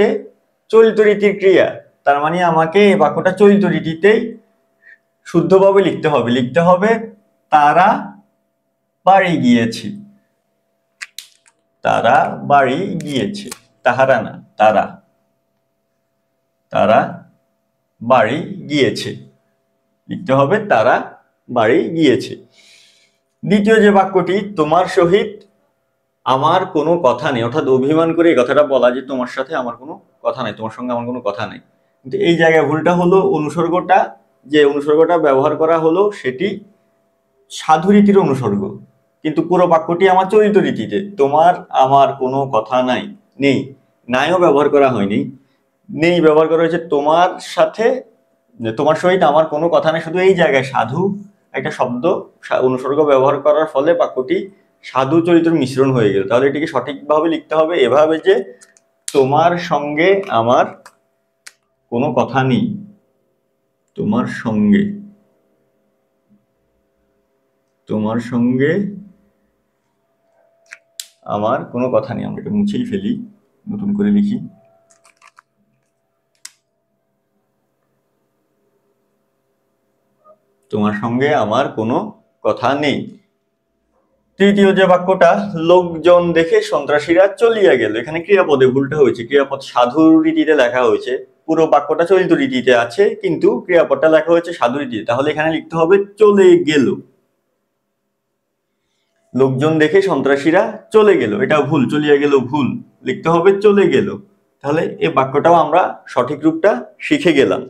S1: চলিত রীতির ক্রিয়া, তার মানে আমাকে এই বাক্যটা চলিত রীতিতেই শুদ্ধভাবে লিখতে হবে। লিখতে হবে তারা বাড়ি গিয়েছে, তারা বাড়ি গিয়েছে, তাহারা না, তারা, তারা বাড়ি গিয়েছে, লিখতে হবে তারা বাড়ি গিয়েছে। দ্বিতীয় যে বাক্যটি, তোমার সহিত আমার কোনো কথা নেই, অর্থাৎ অভিমান করে এই কথাটা বলা যে তোমার সাথে আমার কোনো কথা নাই, তোমার সঙ্গে আমার কোনো কথা নেই। কিন্তু এই জায়গায় ভুলটা হলো, অনুসর্গটা যে অনুসর্গটা ব্যবহার করা হলো সেটি সাধু রীতির অনুসর্গ, কিন্তু পুরো বাক্যটি আমার চলিত রীতিতে। তোমার আমার কোনো কথা নাই, নেই, নাইও ব্যবহার করা হয়নি, নেই ব্যবহার করা হয়েছে। তোমার সাথে, তোমার সহিত আমার কোনো কথা নেই, শুধু এই জায়গায় সাধু একটা শব্দ অনুসর্গ ব্যবহার করার ফলে বাক্যটি সাধু চরিত্র মিশ্রণ হয়ে গেল। তাহলে এটিকে সঠিকভাবে লিখতে হবে এভাবে যে তোমার সঙ্গে আমার কোনো কথা নেই, তোমার সঙ্গে, তোমার সঙ্গে আমার কোনো কথা নেই। আমরা এটা মুছেই ফেলি, নতুন করে লিখি। তোমার সঙ্গে আমার কোনো কথা নেই। তৃতীয় যে বাক্যটা, লোকজন দেখে সন্ত্রাসীরা চলিয়া গেল, এখানে ক্রিয়াপদে ভুলটা হয়েছে। ক্রিয়াপদ সাধু রীতিতে লেখা হয়েছে, পুরো বাক্যটা চলিত রীতিতে আছে, কিন্তু ক্রিয়াপদটা লেখা হয়েছে সাধু রীতিতে। তাহলে এখানে লিখতে হবে চলে গেল। লোকজন দেখে সন্ত্রাসীরা চলে গেল, এটা ভুল, চলিয়া গেল ভুল, লিখতে হবে চলে গেল। তাহলে এই বাক্যটাও আমরা সঠিক রূপটা শিখে গেলাম।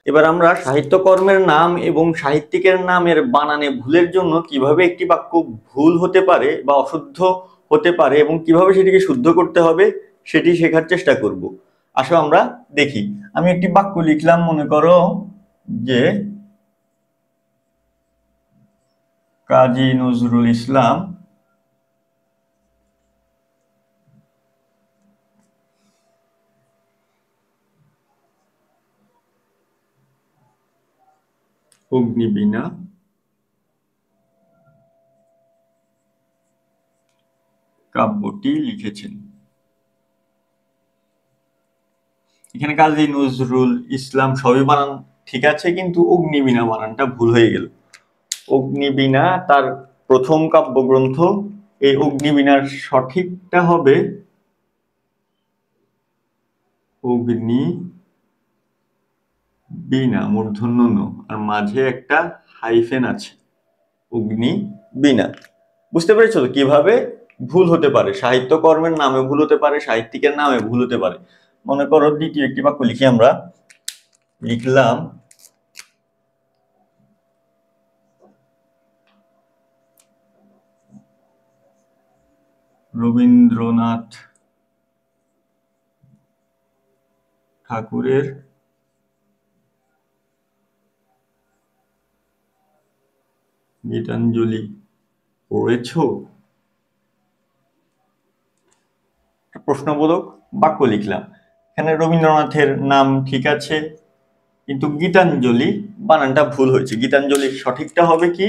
S1: এবার আমরা সাহিত্যকর্মের নাম এবং সাহিত্যিকের নামের বানানে ভুলের জন্য কিভাবে একটি বাক্য ভুল হতে পারে বা অশুদ্ধ হতে পারে এবং কিভাবে সেটিকে শুদ্ধ করতে হবে সেটি শেখার চেষ্টা করব। আসো আমরা দেখি। আমি একটি বাক্য লিখলাম, মনে করো যে কাজী নজরুল ইসলাম অগ্নিবীণা কাব্যটি লিখেছেন। এখানে কাজী নজরুল ইসলাম সবই বানান ঠিক আছে, কিন্তু অগ্নিবীণা বানানটা ভুল হয়ে গেল। অগ্নিবীণা তার প্রথম কাব্যগ্রন্থ, এই অগ্নিবীণার সঠিকটা হবে অগ্নি বীণা, মূর্ধন্য ন, আর মাঝে একটা হাইফেন আছে, অগ্নি বীণা। বুঝতে পেরেছো তো কিভাবে ভুল হতে পারে? সাহিত্যকর্মের নামে ভুল হতে পারে, সাহিত্যিকের নামে ভুল হতে পারে। মনে করো দ্বিতীয় একটি বাক্য লিখি আমরা, লিখলাম রবীন্দ্রনাথ ঠাকুরের গীতাঞ্জলি পড়েছো? প্রশ্নবোধক বাক্য লিখলাম। এখানে রবীন্দ্রনাথের নাম ঠিক আছে, কিন্তু গীতাঞ্জলি বানানটা ভুল হয়েছে। গীতাঞ্জলির সঠিকটা হবে কি?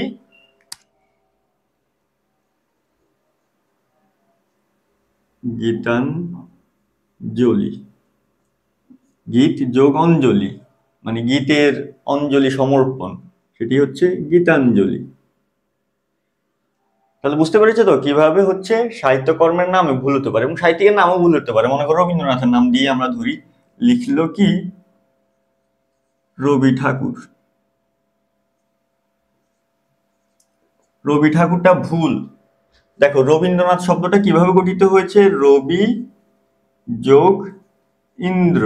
S1: গীতাঞ্জলি, গীত যোগ অঞ্জলি, মানে গীতের অঞ্জলি সমর্পণ, সেটি হচ্ছে গীতাঞ্জলি। তাহলে বুঝতে পেরেছো তো কিভাবে হচ্ছে সাহিত্যকর্মের নামে ভুল হতে পারে এবং সাহিত্যিকের নামও ভুল হতে পারে। মনে করো রবীন্দ্রনাথের নাম দিয়ে আমরা ধরি, লিখলো কি রবি ঠাকুর। রবি ঠাকুরটা ভুল। দেখো রবীন্দ্রনাথ শব্দটা কিভাবে গঠিত হয়েছে, রবি যোগ ইন্দ্র।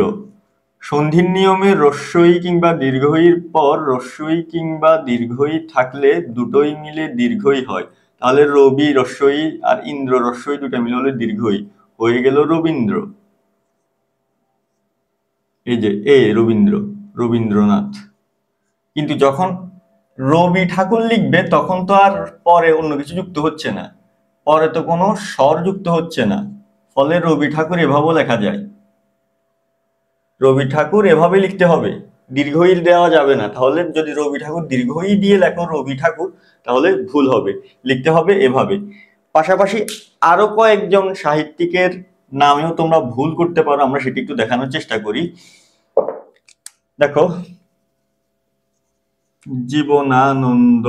S1: সন্ধির নিয়মে রস্যই কিংবা দীর্ঘইর পর রস্যই কিংবা দীর্ঘই থাকলে দুটোই মিলে দীর্ঘই হয়। তাহলে রবি রস্যই আর ইন্দ্র রস্যই দুটো মিলে হলে দীর্ঘই, হয়ে গেল রবীন্দ্র। এই যে রবীন্দ্র, রবীন্দ্রনাথ। কিন্তু যখন রবি ঠাকুর লিখবে তখন তো আর পরে অন্য কিছু যুক্ত হচ্ছে না, পরে তো কোনো স্বর যুক্ত হচ্ছে না, ফলে রবি ঠাকুর এভাবেও লেখা যায়। রবি ঠাকুর এভাবে লিখতে হবে, দীর্ঘই দেওয়া যাবে না। তাহলে যদি রবি ঠাকুর দীর্ঘই দিয়ে লেখো রবি ঠাকুর, তাহলে ভুল হবে, লিখতে হবে এভাবে। পাশাপাশি আরো কয়েকজন সাহিত্যিকের নামেও তোমরা ভুল করতে পারো, আমরা সেটি একটু দেখানোর চেষ্টা করি। দেখো, জীবনানন্দ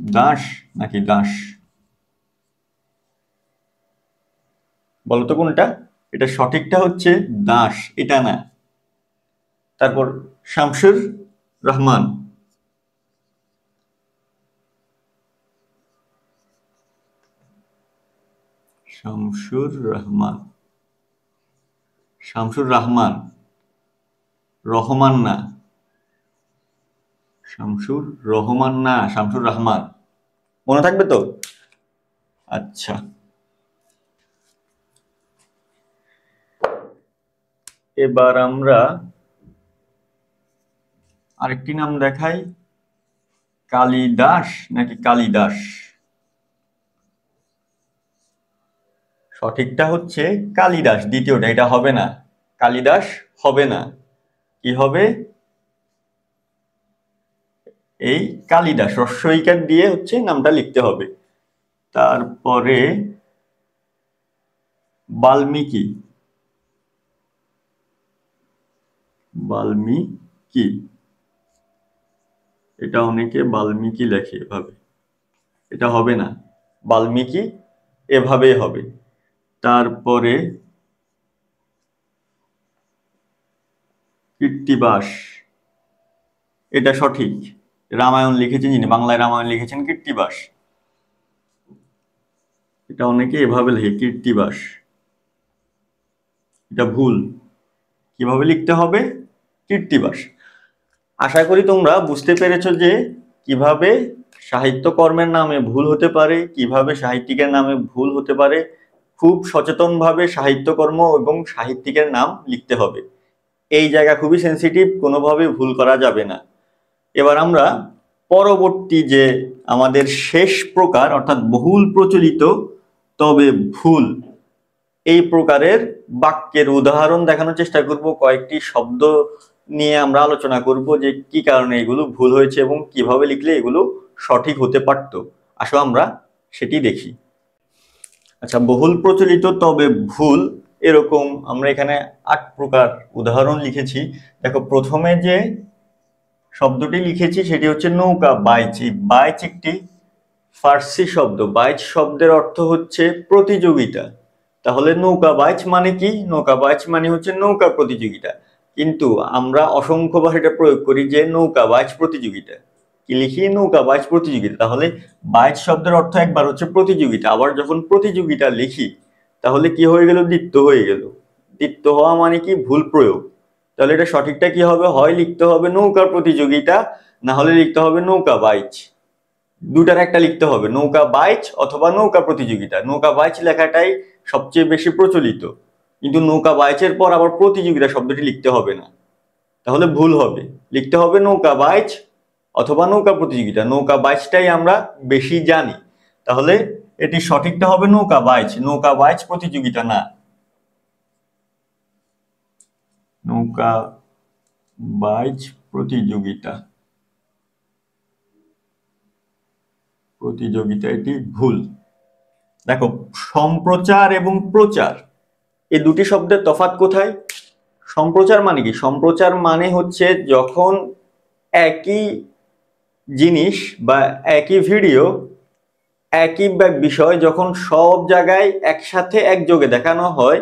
S1: দাশ নাকি দাস, বলতো কোনটা? এটা সঠিকটা হচ্ছে দাস, এটা না। তারপর শামসুর রহমান, শামসুর রহমান, শামসুর রহমান, রহমান না, শামসুর রহমান না, শামসুর রহমান। মনে থাকবে তো? আচ্ছা, এবার আমরা আরেকটি নাম দেখাই, কালিদাস নাকি কালিদাস। সঠিকটা হচ্ছে কালিদাস, দ্বিতীয়টা, এটা হবে না, কালিদাস হবে না। কি হবে? এই কালিদাস হ্রস্বইকার দিয়ে হচ্ছে নামটা লিখতে হবে। তারপরে বাল্মীকি, বাল্মীকি, এটা অনেকে বাল্মীকি লেখে এভাবে, এটা হবে না, বাল্মীকি এভাবেই হবে। তারপরে কৃত্তিবাস, এটা সঠিক, রামায়ণ লিখেছেন যিনি, বাংলায় রামায়ণ লিখেছেন কৃত্তিবাস, এটা অনেকে এভাবে লেখে কৃত্তিবাস, এটা ভুল, কিভাবে লিখতে হবে? কৃত্তিবাস। আশা করি তোমরা বুঝতে পেরেছো যে কিভাবে সাহিত্যকর্মের নামে ভুল হতে পারে, কিভাবে সাহিত্যিকের নামে ভুল হতে পারে। খুব সচেতনভাবে সাহিত্যকর্ম এবং সাহিত্যিকের নাম লিখতে হবে, এই জায়গা খুবই সেন্সিটিভ, কোনোভাবে ভুল করা যাবে না। এবার আমরা পরবর্তী যে আমাদের শেষ প্রকার, অর্থাৎ বহুল প্রচলিত তবে ভুল, এই প্রকারের বাক্যের উদাহরণ দেখানোর চেষ্টা করব। কয়েকটি শব্দ নিয়ে আমরা আলোচনা করব যে কি কারণে এগুলো ভুল হয়েছে এবং কিভাবে লিখলে এগুলো সঠিক হতে পারত। আসো আমরা সেটি দেখি। আচ্ছা, বহুল প্রচলিত তবে ভুল, এরকম আমরা এখানে 8 প্রকার উদাহরণ লিখেছি। দেখো, প্রথমে যে শব্দটি লিখেছি সেটি হচ্ছে নৌকা, বাইচ। এই বাইচ একটি ফার্সি শব্দ, বাইচ শব্দের অর্থ হচ্ছে প্রতিযোগিতা। তাহলে নৌকা বাইচ মানে কি? নৌকা বাইচ মানে হচ্ছে নৌকা প্রতিযোগিতা, কিন্তু আমরা অসংখ্যবার এটা প্রয়োগ করি যে নৌকা বাইচ প্রতিযোগিতা। কি লিখি? নৌকা বাইচ প্রতিযোগিতা। তাহলে বাইচ শব্দের অর্থ একবার হচ্ছে প্রতিযোগিতা, আবার যখন প্রতিযোগিতা লিখি তাহলে কি হয়ে গেল? দ্বিত্ব হয়ে গেল। দ্বিত্ব হওয়া মানে কি? ভুল প্রয়োগ। তাহলে এটা সঠিকটা কি হবে? হয় লিখতে হবে নৌকা প্রতিযোগিতা, না হলে লিখতে হবে নৌকা বাইচ। দুটার একটা লিখতে হবে, নৌকা বাইচ অথবা নৌকা প্রতিযোগিতা। নৌকা বাইচ লেখাটাই সবচেয়ে বেশি প্রচলিত, কিন্তু নৌকা বাইচের পর আবার প্রতিযোগিতা শব্দটি লিখতে হবে না, তাহলে ভুল হবে। লিখতে হবে নৌকা বাইচ অথবা নৌকা প্রতিযোগিতা। নৌকা বাইচটাই আমরা বেশি জানি, তাহলে এটি সঠিকটা হবে নৌকা বাইচ, নৌকা বাইচ প্রতিযোগিতা না। নৌকা বাইচ প্রতিযোগিতা, প্রতিযোগিতা, এটি ভুল। দেখো, সম্প্রচার এবং প্রচার এই দুটি শব্দের তফাৎ কোথায়? সম্প্রচার মানে কি? সম্প্রচার মানে হচ্ছে যখন একই জিনিস বা একই ভিডিও, একই বিষয় যখন সব জায়গায় একসাথে একযোগে দেখানো হয়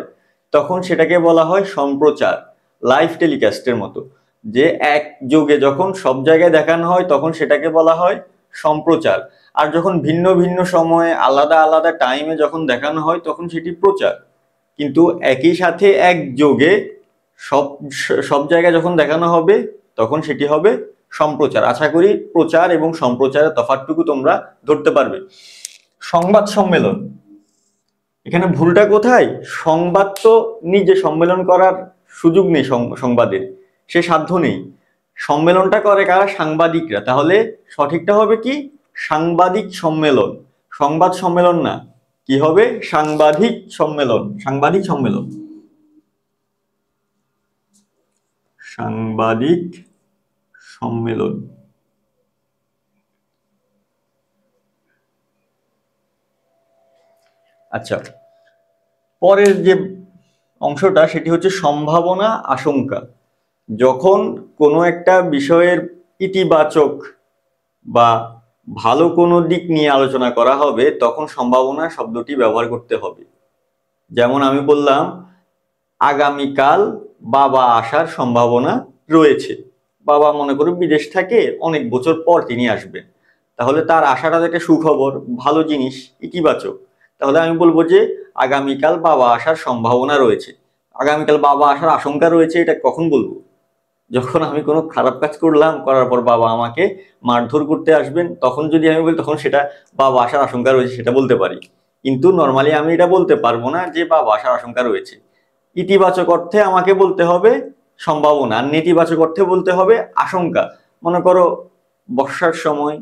S1: তখন সেটাকে বলা হয় সম্প্রচার। লাইভ টেলিকাস্টের মতো, যে একযোগে যখন সব জায়গায় দেখানো হয় তখন সেটাকে বলা হয় সম্প্রচার। আর যখন ভিন্ন ভিন্ন সময়ে আলাদা আলাদা টাইমে যখন দেখানো হয় তখন সেটি প্রচার। কিন্তু একই সাথে একযোগে সব সব জায়গায় যখন দেখানো হবে তখন সেটি হবে সম্প্রচার। আশা করি প্রচার এবং সম্প্রচারের তফাৎটুকু তোমরা ধরতে পারবে। সংবাদ সম্মেলন, এখানে ভুলটা কোথায়? সংবাদ তো নিজে সম্মেলন করার সুযোগ নেই, সংবাদের সে সাধ্য নেই। সম্মেলনটা করে কারা? সাংবাদিকরা। তাহলে সঠিকটা হবে কি? সাংবাদিক সম্মেলন, সংবাদ সম্মেলন না। কি হবে? সাংবাদিক সম্মেলন, সাংবাদিক সম্মেলন, সাংবাদিক সম্মেলন। আচ্ছা, পরের যে অংশটা সেটি হচ্ছে সম্ভাবনা আশঙ্কা। যখন কোনো একটা বিষয়ের ইতিবাচক বা ভালো কোনো দিক নিয়ে আলোচনা করা হবে তখন সম্ভাবনা শব্দটি ব্যবহার করতে হবে। যেমন আমি বললাম আগামীকাল বাবা আসার সম্ভাবনা রয়েছে। বাবা মনে করো বিদেশ থেকে অনেক বছর পর তিনি আসবেন, তাহলে তার আসাটা একটা সুখবর, ভালো জিনিস, ইতিবাচক। তাহলে আমি বলবো যে আগামীকাল বাবা আসার সম্ভাবনা রয়েছে। আগামীকাল বাবা আসার আশঙ্কা রয়েছে এটা কখন বলবো? যখন আমি কোনো খারাপ কাজ করলাম, করার পর বাবা আমাকে মারধর করতে আসবেন, তখন যদি আমি বলি তখন সেটা বাবা আসার আশঙ্কা রয়েছে সেটা বলতে পারি। কিন্তু নর্মালি আমি এটা বলতে পারবো না যে বাবা আসার আশঙ্কা রয়েছে। ইতিবাচক অর্থে আমাকে বলতে হবে সম্ভাবনা, আর নেতিবাচক অর্থে বলতে হবে আশঙ্কা। মনে করো বর্ষার সময়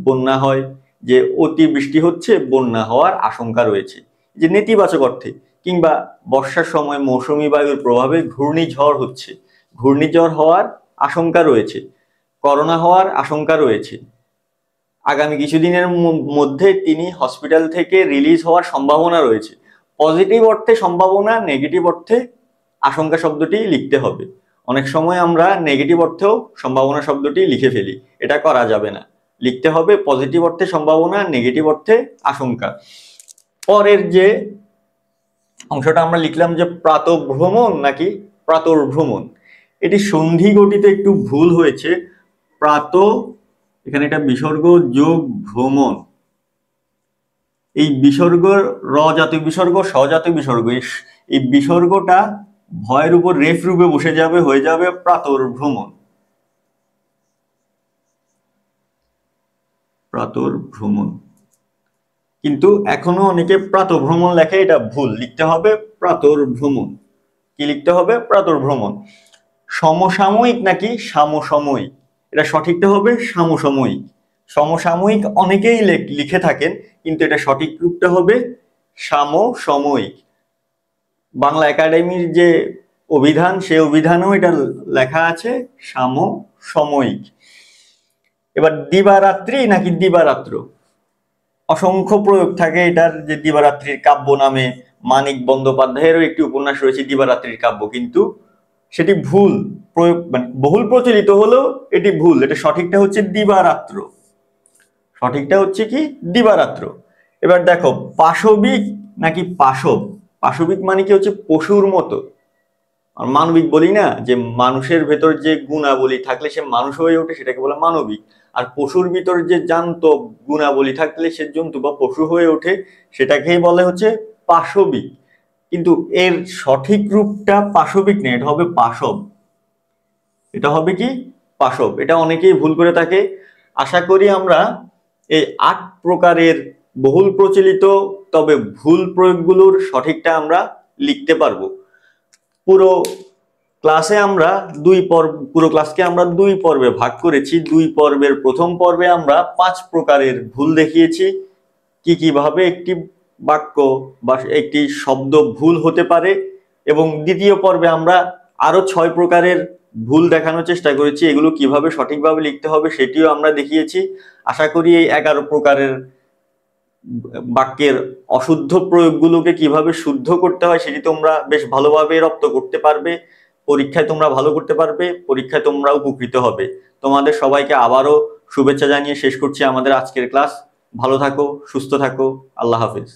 S1: বন্যা হয়, যে অতি বৃষ্টি হচ্ছে, বন্যা হওয়ার আশঙ্কা রয়েছে, যে নেতিবাচক অর্থে। কিংবা বর্ষার সময় মৌসুমী বায়ুর প্রভাবে ঘূর্ণিঝড় হচ্ছে, ঘূর্ণিঝড় হওয়ার আশঙ্কা রয়েছে, করোনা হওয়ার আশঙ্কা রয়েছে, আগামী কিছুদিনের মধ্যে তিনি হসপিটাল থেকে রিলিজ হওয়ার সম্ভাবনা রয়েছে। পজিটিভ অর্থে সম্ভাবনা, নেগেটিভ অর্থে আশঙ্কা শব্দটি লিখতে হবে। অনেক সময় আমরা নেগেটিভ অর্থেও সম্ভাবনা শব্দটি লিখে ফেলি, এটা করা যাবে না। লিখতে হবে পজিটিভ অর্থে সম্ভাবনা, নেগেটিভ অর্থে আশঙ্কা। পরের যে অংশটা আমরা লিখলাম যে প্রাতঃভ্রমণ নাকি প্রাতর্ভ্রমণ, এটি সন্ধি গঠিতে একটু ভুল হয়েছে। প্রাত, এখানে একটা বিসর্গ যোগ ভ্রমণ, এই বিসর্গ র জাতীয় বিসর্গ, স জাতীয় বিসর্গ, এই বিসর্গটা ভয়ের উপর রেফ রূপে বসে যাবে, হয়ে যাবে প্রাতর্ভ্রমণ, প্রাতর্ভ্রমণ। কিন্তু এখনো অনেকে প্রাতঃভ্রমণ লেখে, এটা ভুল, লিখতে হবে প্রাতর্ভ্রমণ। কি লিখতে হবে? প্রাতর্ভ্রমণ। সমসাময়িক নাকি সামসাময়িক, এটা সঠিকটা হবে সামসাময়িক। সমসাময়িক অনেকেই লিখে থাকেন, কিন্তু এটা সঠিক রূপটা হবে সমসাময়িক। বাংলা একাডেমির যে অভিধান, সে অভিধানেও এটা লেখা আছে সমসাময়িক। এবার দিবারাত্রি নাকি দিবারাত্র, অসংখ্য প্রয়োগ থাকে এটার, যে দিবারাত্রির কাব্য নামে মানিক বন্দ্যোপাধ্যায়েরও একটি উপন্যাস রয়েছে দিবারাত্রির কাব্য, কিন্তু সেটি ভুল প্রয়োগ, মানে বহুল প্রচলিত হলেও এটি ভুল। এটা সঠিকটা হচ্ছে দিবারাত্র, সঠিকটা হচ্ছে কি দিবারাত্র। এবার দেখো পাশবিক নাকি পাশব, পাশবিক মানে কি হচ্ছে পশুর মতো। আর মানবিক বলি না, যে মানুষের ভেতর যে গুণাবলী থাকলে সে মানুষ হয়ে ওঠে সেটাকে বলে মানবিক। আর পশুর ভিতর যে জান্ত গুণাবলী থাকলে সে জন্তু বা পশু হয়ে ওঠে সেটাকেই বলে হচ্ছে পাশবিক। কিন্তু এর সঠিক রূপটা পাশবিক নেই, এটা হবে পাশব। এটা হবে কি? পাশব। এটা অনেকেই ভুল করে থাকে। আশা করি আমরা এই 8 প্রকারের বহুল প্রচলিত তবে ভুল প্রয়োগগুলোর সঠিকটা আমরা লিখতে পারবো। পুরো ক্লাসে আমরা পুরো ক্লাসকে আমরা 2 পর্বে ভাগ করেছি। 2 পর্বের প্রথম পর্বে আমরা 5 প্রকারের ভুল দেখিয়েছি, কিভাবে একটি বাক্য বা একটি শব্দ ভুল হতে পারে, এবং দ্বিতীয় পর্বে আমরা আরো 6 প্রকারের ভুল দেখানোর চেষ্টা করেছি, এগুলো কিভাবে সঠিকভাবে লিখতে হবে সেটিও আমরা দেখিয়েছি। আশা করি এই 11 প্রকারের বাক্যের অশুদ্ধ প্রয়োগগুলোকে কিভাবে শুদ্ধ করতে হয় সেটি তোমরা বেশ ভালোভাবে রপ্ত করতে পারবে, পরীক্ষায় তোমরা ভালো করতে পারবে, পরীক্ষায় তোমরা উপকৃত হবে। তোমাদের সবাইকে আবারও শুভেচ্ছা জানিয়ে শেষ করছি আমাদের আজকের ক্লাস। ভালো থাকো, সুস্থ থাকো, আল্লাহ হাফেজ।